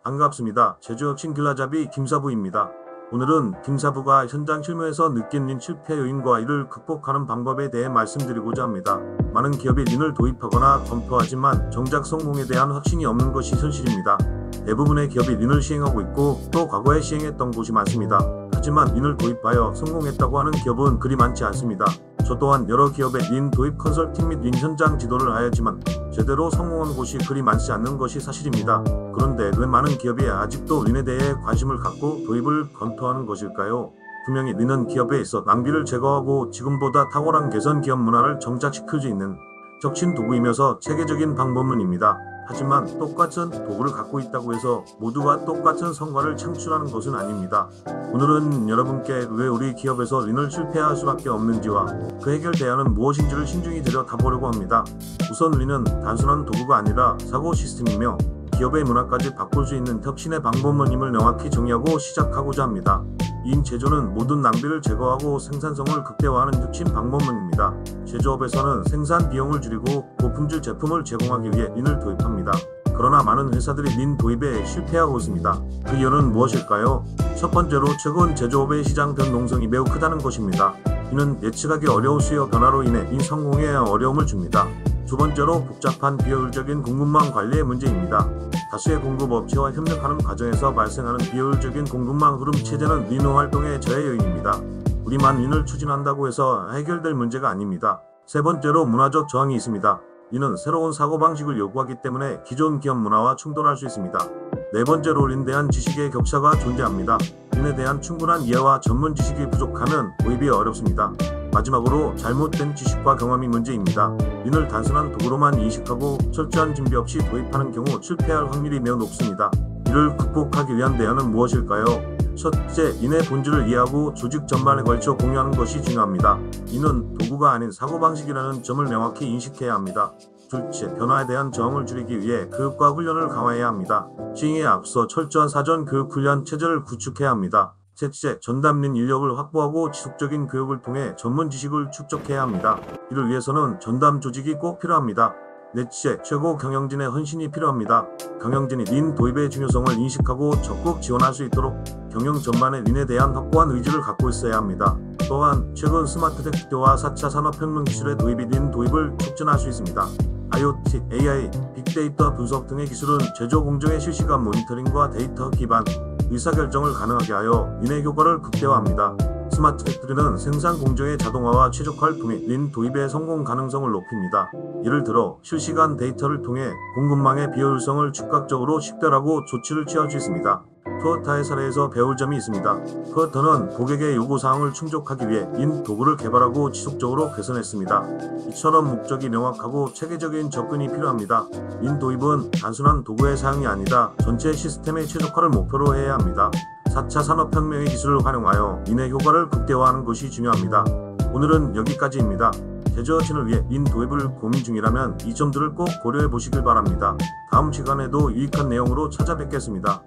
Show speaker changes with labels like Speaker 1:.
Speaker 1: 반갑습니다. 제주혁신 길라잡이 김사부입니다. 오늘은 김사부가 현장 실무에서 느낀 린 실패 요인과 이를 극복하는 방법에 대해 말씀드리고자 합니다. 많은 기업이 린을 도입하거나 검토하지만 정작 성공에 대한 확신이 없는 것이 현실입니다. 대부분의 기업이 린을 시행하고 있고 또 과거에 시행했던 곳이 많습니다. 하지만 린을 도입하여 성공했다고 하는 기업은 그리 많지 않습니다. 저 또한 여러 기업의 린 도입 컨설팅 및 린 현장 지도를 하였지만 제대로 성공한 곳이 그리 많지 않는 것이 사실입니다. 그런데 왜 많은 기업이 아직도 린에 대해 관심을 갖고 도입을 검토하는 것일까요? 분명히 린은 기업에 있어 낭비를 제거하고 지금보다 탁월한 개선 기업 문화를 정착시킬 수 있는 적신 도구이면서 체계적인 방법론입니다. 하지만 똑같은 도구를 갖고 있다고 해서 모두가 똑같은 성과를 창출하는 것은 아닙니다. 오늘은 여러분께 왜 우리 기업에서 린을 실패할 수밖에 없는지와 그 해결 대안은 무엇인지를 신중히 들여다보려고 합니다. 우선 린은 단순한 도구가 아니라 사고 시스템이며 기업의 문화까지 바꿀 수 있는 혁신의 방법론임을 명확히 정의하고 시작하고자 합니다. 린 제조는 모든 낭비를 제거하고 생산성을 극대화하는 혁신 방법론입니다. 제조업에서는 생산 비용을 줄이고 고품질 제품을 제공하기 위해 린을 도입합니다. 그러나 많은 회사들이 린 도입에 실패하고 있습니다. 그 이유는 무엇일까요? 첫 번째로 최근 제조업의 시장 변동성이 매우 크다는 것입니다. 이는 예측하기 어려운 수요 변화로 인해 린 성공에 어려움을 줍니다. 두 번째로 복잡한 비효율적인 공급망 관리의 문제입니다. 다수의 공급업체와 협력하는 과정에서 발생하는 비효율적인 공급망 흐름 체제는 린 활동의 저해 요인입니다. 우리만 린을 추진한다고 해서 해결될 문제가 아닙니다. 세 번째로 문화적 저항이 있습니다. 린은 새로운 사고방식을 요구하기 때문에 기존 기업 문화와 충돌할 수 있습니다. 네 번째로 린에 대한 지식의 격차가 존재합니다. 린에 대한 충분한 이해와 전문 지식이 부족하면 도입이 어렵습니다. 마지막으로 잘못된 지식과 경험이 문제입니다. 린을 단순한 도구로만 인식하고 철저한 준비 없이 도입하는 경우 실패할 확률이 매우 높습니다. 이를 극복하기 위한 대안은 무엇일까요? 첫째, 린의 본질을 이해하고 조직 전반에 걸쳐 공유하는 것이 중요합니다. 린은 도구가 아닌 사고방식이라는 점을 명확히 인식해야 합니다. 둘째, 변화에 대한 저항을 줄이기 위해 교육과 훈련을 강화해야 합니다. 시행에 앞서 철저한 사전 교육 훈련 체제를 구축해야 합니다. 셋째, 전담 린 인력을 확보하고 지속적인 교육을 통해 전문 지식을 축적해야 합니다. 이를 위해서는 전담 조직이 꼭 필요합니다. 넷째, 최고 경영진의 헌신이 필요합니다. 경영진이 린 도입의 중요성을 인식하고 적극 지원할 수 있도록 경영 전반에 린에 대한 확고한 의지를 갖고 있어야 합니다. 또한 최근 스마트 텍nolo기와 4차 산업혁명 기술의 도입이 린 도입을 촉진할 수 있습니다. IoT, AI, 빅데이터 분석 등의 기술은 제조 공정의 실시간 모니터링과 데이터 기반 의사결정을 가능하게 하여 린의 효과를 극대화합니다. 스마트 팩토리는 생산 공정의 자동화와 최적화를 통해 린 도입의 성공 가능성을 높입니다. 예를 들어 실시간 데이터를 통해 공급망의 비효율성을 즉각적으로 식별하고 조치를 취할 수 있습니다. 토요타의 사례에서 배울 점이 있습니다. 토요타는 고객의 요구사항을 충족하기 위해 린 도구를 개발하고 지속적으로 개선했습니다. 이처럼 목적이 명확하고 체계적인 접근이 필요합니다. 린 도입은 단순한 도구의 사용이 아니라 전체 시스템의 최적화를 목표로 해야 합니다. 4차 산업혁명의 기술을 활용하여 린의 효과를 극대화하는 것이 중요합니다. 오늘은 여기까지입니다. 제조혁신을 위해 린 도입을 고민 중이라면 이 점들을 꼭 고려해 보시길 바랍니다. 다음 시간에도 유익한 내용으로 찾아뵙겠습니다.